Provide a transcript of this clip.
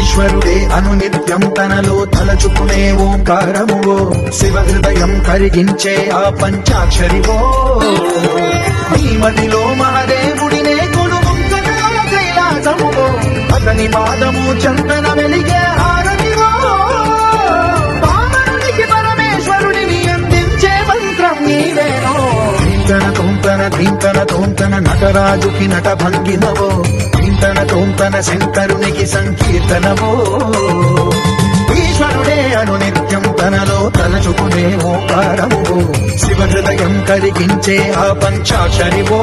ఈశ్వరుడే అనునిత్యం తనలో తలచుకునే ఓంకారమువో శివ హృదయం కరిగించే ఆ పంచాక్షరివో నీ మదిలో మహాదేవుడినే కొలుముంగగా కైలాసమువో అతని పాదము చందన వెలిగే హారతివో వామనునికి పరమేశ్వరుడిని అందించే మంత్రం నీవేనో ధీంతన తోంతన నటరాజుకి నట భంగినవో ధీంతన శంకరునికి సంకీర్తనవో ఈశ్వరుడే అనునిత్యం తనలో తలచుకునే ఓంకారమువో శివ హృదయం కరిగించే ఆ పంచాక్షరివో